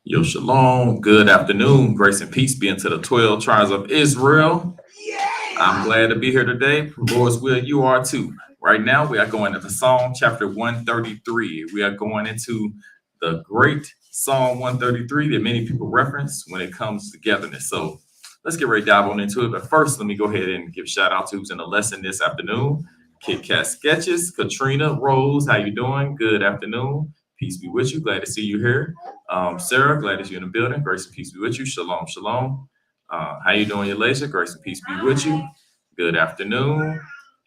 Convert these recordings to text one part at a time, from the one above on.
Yo, shalom. Good afternoon. Grace and peace be unto the 12 tribes of Israel. I'm glad to be here today. Lord's will, you are too. Right now, we are going into Psalm chapter 133. We are going into the great Psalm 133 that many people reference when it comes to togetherness. So let's get ready to dive on into it. But first, let me go ahead and give shout out to who's in the lesson this afternoon. Kit Kat Sketches, Katrina Rose, how you doing? Good afternoon. Peace be with you. Glad to see you here. Sarah, glad to see you in the building. Grace and peace be with you. Shalom, shalom. How you doing, Elisha? Grace and peace be with you. Good afternoon.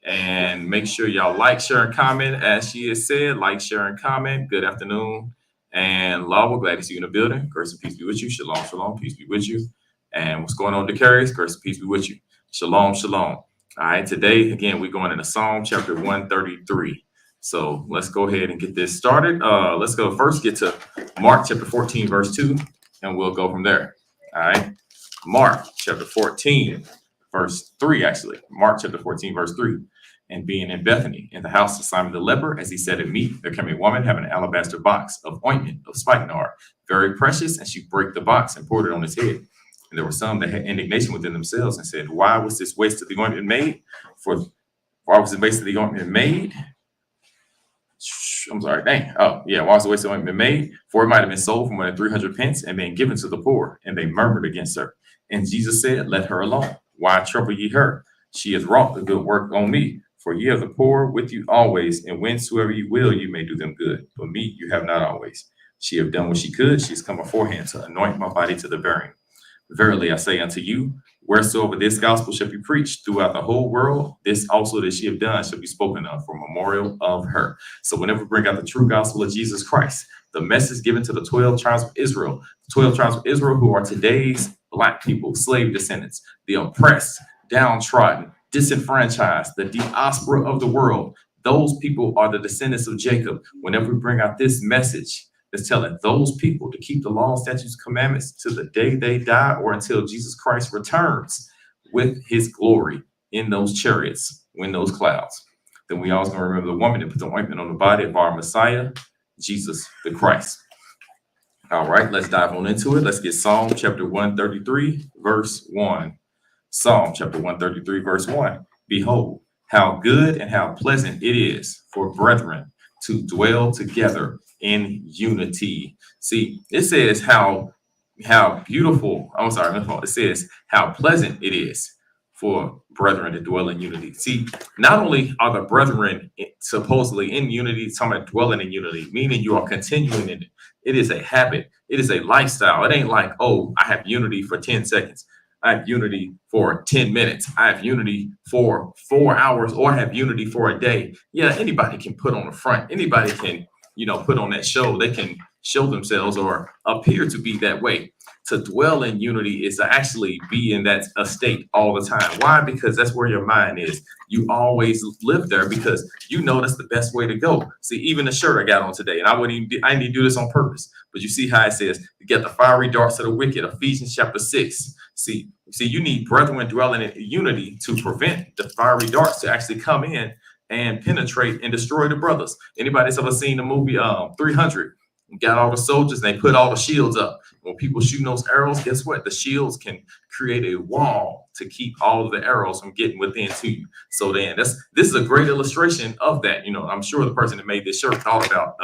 And make sure y'all like, share, and comment. As she has said, like, share, and comment. Good afternoon. And Lawa, glad to see you in the building. Grace and peace be with you. Shalom, shalom. Peace be with you. And what's going on, Decarius? Grace and peace be with you. Shalom, shalom. All right, today, again, we're going into Psalm chapter 133. So let's go ahead and get this started. Let's go first get to Mark chapter 14, verse 2, and we'll go from there. All right. Mark chapter 14, verse 3, actually. Mark chapter 14, verse 3. And being in Bethany, in the house of Simon the leper, as he sat at meat, there came a woman having an alabaster box of ointment of spikenard, very precious, and she brake the box and poured it on his head. And there were some that had indignation within themselves and said, Why was this waste of the ointment made? Why was the waste of the ointment made? I'm sorry, dang. Oh, yeah, why was the waste of the ointment made? For it might have been sold for more than 300 pence and been given to the poor. And they murmured against her. And Jesus said, Let her alone. Why trouble ye her? She has wrought the good work on me. For ye are the poor with you always, and whensoever you will, you may do them good. But me you have not always. She have done what she could. She has come aforehand to anoint my body to the burying. Verily I say unto you, wheresoever this gospel shall be preached throughout the whole world, this also that she have done shall be spoken of for memorial of her. So whenever we bring out the true gospel of Jesus Christ, the message given to the 12 tribes of Israel, the 12 tribes of Israel who are today's Black people, slave descendants, the oppressed, downtrodden, disenfranchised, the diaspora of the world, those people are the descendants of Jacob. Whenever we bring out this message, it's telling those people to keep the law, statutes, commandments to the day they die or until Jesus Christ returns with his glory in those chariots, when those clouds. Then we always going to remember the woman that put the ointment on the body of our Messiah, Jesus the Christ. All right, let's dive on into it. Let's get Psalm chapter 133, verse 1. Psalm chapter 133, verse 1. Behold, how good and how pleasant it is for brethren to dwell together in unity. See, it says how beautiful, I'm sorry, it says how pleasant it is for brethren to dwell in unity. See, not only are the brethren supposedly in unity, some are dwelling in unity, meaning you are continuing in it. It is a habit. It is a lifestyle. It ain't like, oh, I have unity for 10 seconds. I have unity for 10 minutes. I have unity for 4 hours, or I have unity for a day. Yeah, anybody can put on the front. Anybody can, put on that show. They can show themselves or appear to be that way. To dwell in unity is to actually be in that state all the time. Why? Because that's where your mind is. You always live there because that's the best way to go. See, even the shirt I got on today, and I didn't even do this on purpose, but you see how it says, to get the fiery darts of the wicked, Ephesians chapter 6. See, you need brethren dwelling in unity to prevent the fiery darts to actually come in and penetrate and destroy the brothers. Anybody that's ever seen the movie 300? Got all the soldiers and they put all the shields up. When people shooting those arrows, guess what? The shields can create a wall to keep all of the arrows from getting within to you. So then this is a great illustration of that. I'm sure the person that made this shirt thought about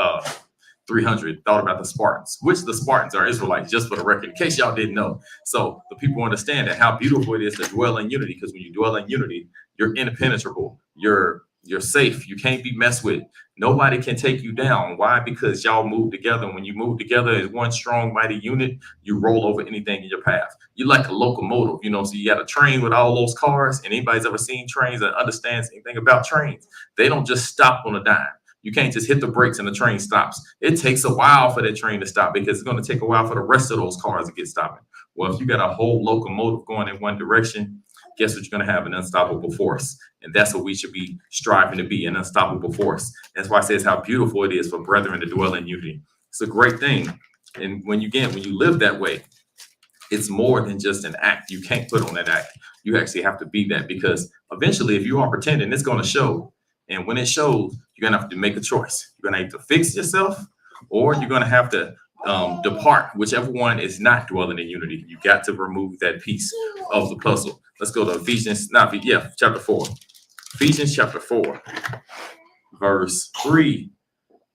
300, thought about the Spartans, which the Spartans are Israelites, just for the record, in case y'all didn't know. So the people understand that how beautiful it is to dwell in unity, because when you dwell in unity, you're impenetrable. You're safe. You can't be messed with. Nobody can take you down. Why? Because y'all move together. When you move together as one strong, mighty unit, you roll over anything in your path. You're like a locomotive, so you got a train with all those cars, and anybody's ever seen trains that understands anything about trains, they don't just stop on a dime. You can't just hit the brakes and the train stops. It takes a while for that train to stop because it's going to take a while for the rest of those cars to get stopping. Well, if you got a whole locomotive going in one direction, guess what? You're going to have an unstoppable force. And that's what we should be striving to be, an unstoppable force. That's why it says how beautiful it is for brethren to dwell in unity. It's a great thing. And when you live that way, it's more than just an act. You can't put on that act. You actually have to be that, because eventually, if you are pretending, it's going to show. And when it shows, you're going to have to make a choice. You're going to have to fix yourself, or you're going to have to depart, whichever one is not dwelling in unity. You got to remove that piece of the puzzle. Let's go to Ephesians, chapter 4. Ephesians chapter 4, verse 3.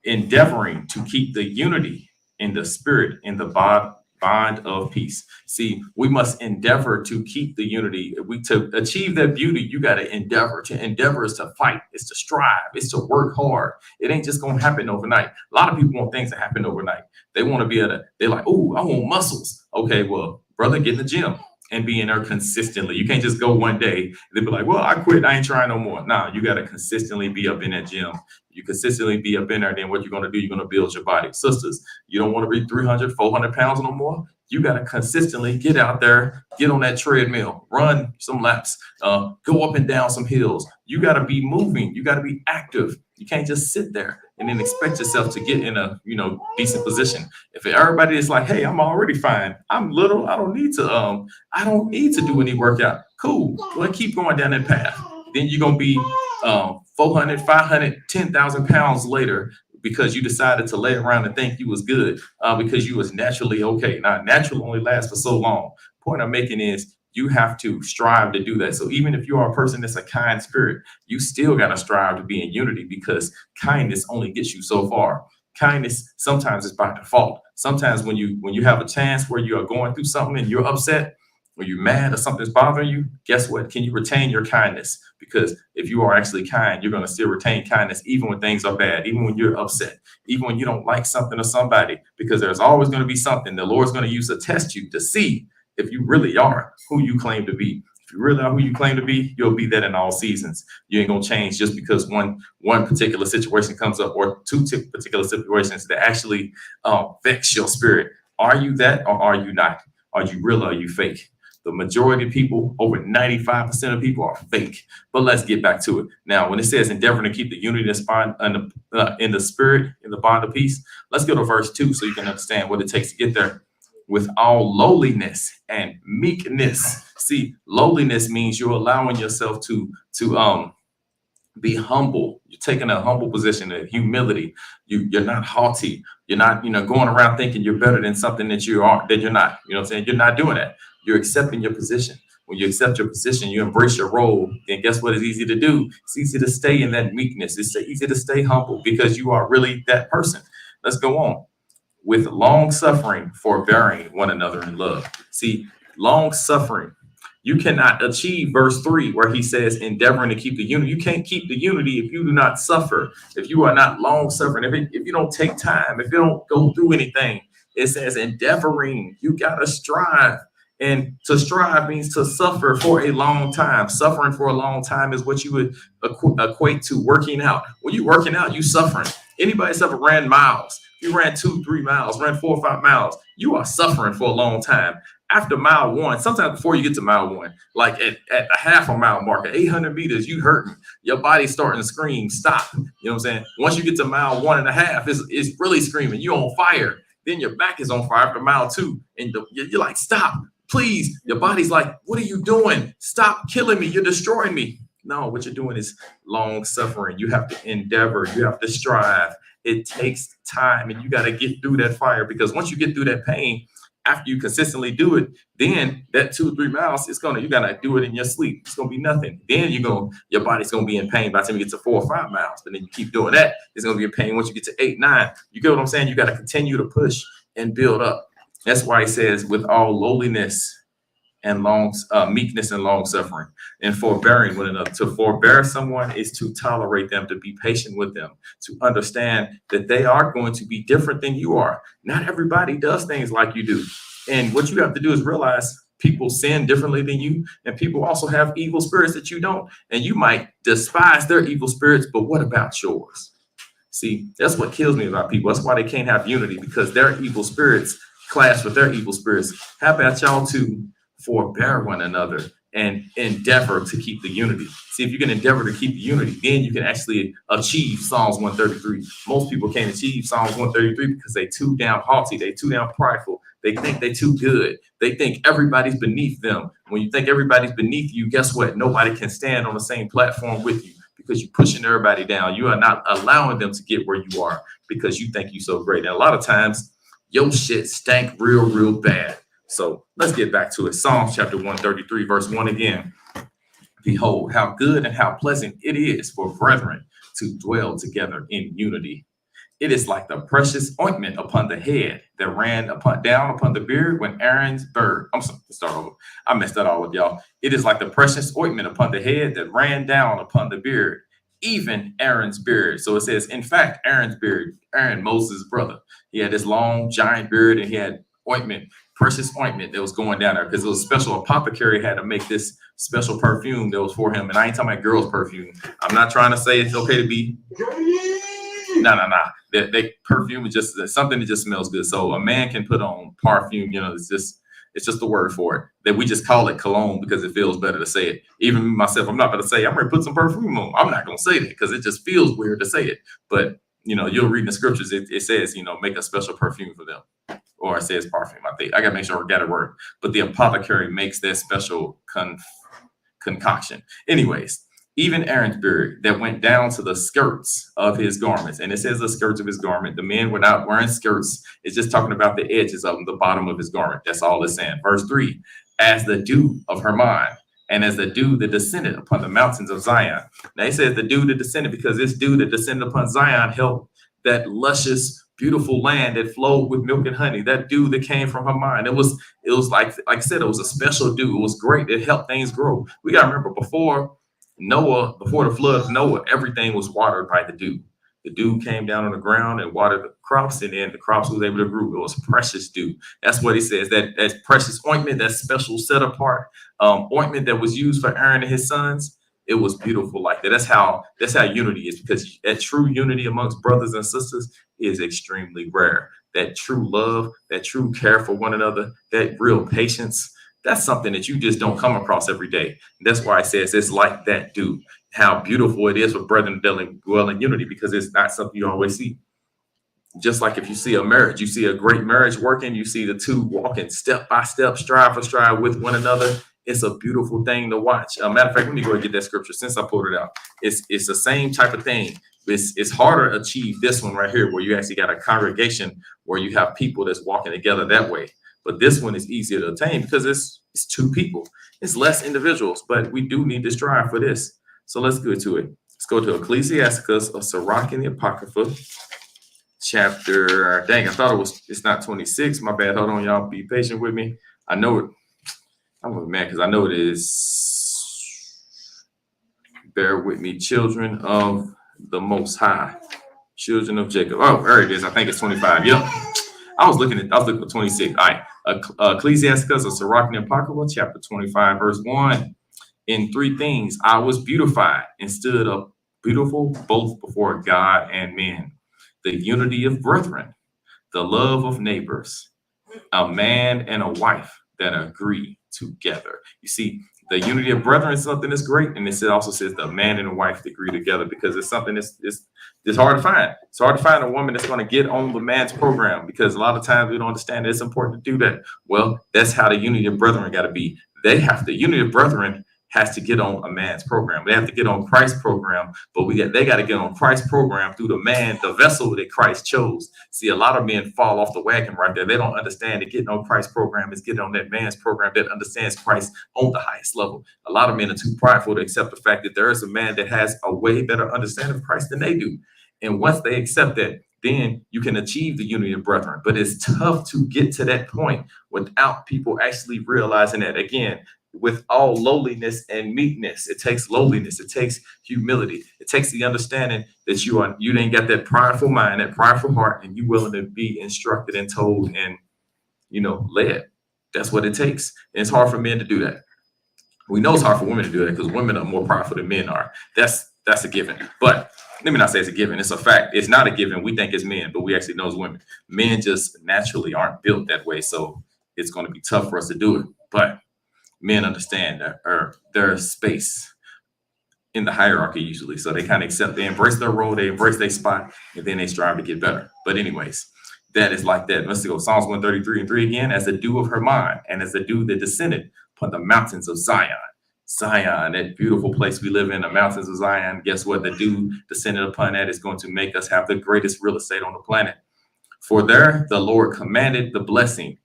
Endeavoring to keep the unity in the spirit in the bond of peace. See, we must endeavor to keep the unity. To achieve that beauty, you got to endeavor. To endeavor is to fight, it's to strive, it's to work hard. It ain't just gonna happen overnight. A lot of people want things to happen overnight. They want to be able to, they're like, oh, I want muscles. Okay, well, brother, get in the gym and be in there consistently. You can't just go one day and then be like, well, I quit, I ain't trying no more. Nah, you got to consistently be up in that gym. You consistently be up in there, then what you're going to do, you're going to build your body. Sisters, you don't want to be 300, 400 pounds no more. You got to consistently get out there, get on that treadmill, run some laps, go up and down some hills. You got to be moving. You got to be active. You can't just sit there and then expect yourself to get in a, decent position. If everybody is like, hey, I'm already fine, I'm little, I don't need to do any workout. Cool. Well, keep going down that path. Then you're going to be 400, 500, 10,000 pounds later because you decided to lay around and think you was good because you was naturally okay. Now, natural only lasts for so long. Point I'm making is you have to strive to do that. So even if you are a person that's a kind spirit, you still got to strive to be in unity because kindness only gets you so far. Kindness sometimes is by default. Sometimes when you have a chance where you are going through something and you're upset, or you're mad or something's bothering you, guess what? Can you retain your kindness? Because if you are actually kind, you're going to still retain kindness even when things are bad, even when you're upset, even when you don't like something or somebody, because there's always going to be something the Lord's going to use to test you to see if you really are who you claim to be. If you really are who you claim to be, you'll be that in all seasons. You ain't going to change just because one particular situation comes up or two particular situations that actually vex your spirit. Are you that or are you not? Are you real or are you fake? The majority of people, over 95% of people are fake. But let's get back to it. Now, when it says endeavoring to keep the unity in the spirit, in the bond of peace, let's go to verse 2 so you can understand what it takes to get there. With all lowliness and meekness. See, lowliness means you're allowing yourself to be humble. You're taking a humble position of humility. You're not haughty. You're not, going around thinking you're better than something that you're not. You know what I'm saying? You're not doing that. You're accepting your position. When you accept your position, you embrace your role, then guess what is easy to do? It's easy to stay in that meekness. It's easy to stay humble because you are really that person. Let's go on. With long suffering, forbearing one another in love. See, long suffering. You cannot achieve verse 3 where he says endeavoring to keep the unity. You can't keep the unity if you do not suffer, if you are not long suffering, if you don't take time, if you don't go through anything. It says endeavoring. You got to strive. And to strive means to suffer for a long time. Suffering for a long time is what you would equate to working out. When you're working out, you suffering. Anybody that's ever ran miles, if you ran 2-3 miles, ran 4 or 5 miles, you are suffering for a long time. After mile 1, sometimes before you get to mile 1, like at a half a mile mark, at 800 meters, you hurting. Your body's starting to scream, stop. You know what I'm saying? Once you get to mile 1.5, it's really screaming. You're on fire. Then your back is on fire after mile 2. And you're like, stop. Please, your body's like, what are you doing? Stop killing me. You're destroying me. No, what you're doing is long suffering. You have to endeavor. You have to strive. It takes time and you got to get through that fire because once you get through that pain, after you consistently do it, then that 2-3 miles, you got to do it in your sleep. It's going to be nothing. Then your body's going to be in pain by the time you get to 4 or 5 miles. But then you keep doing that. It's going to be in pain once you get to 8, 9. You get what I'm saying? You got to continue to push and build up. That's why he says with all lowliness and meekness and long suffering and forbearing one another. To forbear someone is to tolerate them, to be patient with them, to understand that they are going to be different than you are. Not everybody does things like you do. And what you have to do is realize people sin differently than you, and people also have evil spirits that you don't. And you might despise their evil spirits, but what about yours? See, that's what kills me about people. That's why they can't have unity, because their evil spirits clash with their evil spirits. How about y'all to forbear one another and endeavor to keep the unity? See, if you can endeavor to keep the unity, then you can actually achieve Psalms 133. Most people can't achieve Psalms 133 because they too damn haughty, they too damn prideful. They think they too good. They think everybody's beneath them. When you think everybody's beneath you, guess what? Nobody can stand on the same platform with you because you're pushing everybody down. You are not allowing them to get where you are because you think you're so great. And a lot of times, Your shit stank real bad. So let's get back to it. Psalms chapter 133, verse 1 again. Behold, how good and how pleasant it is for brethren to dwell together in unity. It is like the precious ointment upon the head that ran down upon the beard when Aaron's bird. I'm sorry, let's start over. I messed that all up, y'all. It is like the precious ointment upon the head that ran down upon the beard, even Aaron's beard. So it says, in fact, Aaron's beard, Aaron, Moses' brother, he had this long, giant beard, and he had ointment, precious ointment that was going down there because it was special. Apothecary had to make this special perfume that was for him. And I ain't talking about girls' perfume. I'm not trying to say it's okay to be. No. That perfume is just something that just smells good. So a man can put on perfume, it's just the word for it. That we just call it cologne because it feels better to say it. Even myself, I'm not going to say, I'm going to put some perfume on. I'm not going to say that because it just feels weird to say it. But, you'll read in the scriptures, it says, make a special perfume for them. Or it says perfume, I think. I got to make sure I got it word. But the apothecary makes that special concoction. Anyways, even Aaron's beard that went down to the skirts of his garments. And it says the skirts of his garment. The men were not wearing skirts. It's just talking about the edges of the bottom of his garment. That's all it's saying. Verse 3, as the dew of Hermon, and as the dew that descended upon the mountains of Zion. Now, he says the dew that descended because this dew that descended upon Zion helped that luscious, beautiful land that flowed with milk and honey. That dew that came from Hermon. It was like I said, it was a special dew. It was great. It helped things grow. We got to remember before the flood of Noah, everything was watered by the dew. The dew came down on the ground and watered the crops, and then the crops was able to grow. It was precious dew. That's what he says. That precious ointment, that special set apart ointment that was used for Aaron and his sons. It was beautiful like that. That's how unity is, because that true unity amongst brothers and sisters is extremely rare. That true love, that true care for one another, that real patience. That's something that you just don't come across every day. That's why it says it's like that dew. How beautiful it is for brethren to dwell in unity, because it's not something you always see. Just like if you see a marriage, you see a great marriage working, you see the two walking step by step, stride for stride with one another. It's a beautiful thing to watch. Matter of fact, let me go and get that scripture since I pulled it out. It's the same type of thing. It's harder to achieve this one right here, where you actually got a congregation where you have people that's walking together that way. But this one is easier to attain because it's two people. It's less individuals, but we do need to strive for this. So let's go to it. Let's go to Ecclesiasticus, a Sirach in the Apocrypha, chapter. Dang, I thought it's not 26. My bad. Hold on, y'all. Be patient with me. I know it. I'm mad because I know it is. Bear with me, children of the Most High, children of Jacob. Oh, there it is. I think it's 25. Yep. I was looking for 26. All right. Ecclesiasticus, a Sirach in the Apocrypha, chapter 25, verse 1. In three things I was beautified and stood up beautiful both before God and men: the unity of brethren, the love of neighbors, a man and a wife that agree together. You see, the unity of brethren is something that's great. And it also says the man and the wife that agree together, because it's something that's hard to find. It's hard to find a woman that's going to get on the man's program, because a lot of times we don't understand that it's important to do that. Well, that's how the unity of brethren got to be. The unity of brethren has to get on a man's program. They have to get on Christ's program, but they got to get on Christ's program through the vessel that Christ chose. See, a lot of men fall off the wagon right there. They don't understand that getting on Christ's program is getting on that man's program that understands Christ on the highest level. A lot of men are too prideful to accept the fact that there is a man that has a way better understanding of Christ than they do. And once they accept that, then you can achieve the unity of brethren. But it's tough to get to that point without people actually realizing that. Again, with all lowliness and meekness, it takes lowliness, it takes humility, it takes the understanding that you ain't got that prideful mind, that prideful heart, and you willing to be instructed and told and led. That's what it takes. And it's hard for men to do that. We know it's hard for women to do that because women are more prideful than men are. That's a given. But let me not say it's a given. It's a fact. It's not a given. We think it's men, but we actually know it's women. Men just naturally aren't built that way. So it's going to be tough for us to do it. But men understand their space in the hierarchy usually. So they kind of they embrace their role, they embrace their spot, and then they strive to get better. But anyways, that is like that. Let's go. Psalms 133:3 again. As the dew of Hermon, and as the dew that descended upon the mountains of Zion. Zion, that beautiful place we live in, the mountains of Zion. Guess what? The dew descended upon that is going to make us have the greatest real estate on the planet. For there the Lord commanded the blessing,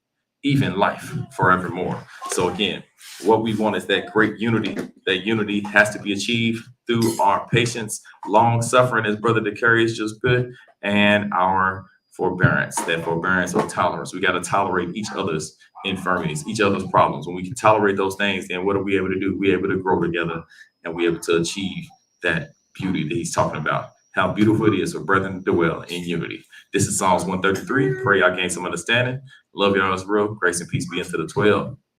even life forevermore. So again, what we want is that great unity. That unity has to be achieved through our patience, long suffering, as Brother Decarius just put, and our forbearance. That forbearance or tolerance. We got to tolerate each other's infirmities, each other's problems. When we can tolerate those things, then what are we able to do? We're able to grow together, and we're able to achieve that beauty that he's talking about. How beautiful it is for brethren to dwell in unity. This is Psalms 133. Pray y'all gain some understanding. Love y'all as real. Grace and peace be into the 12.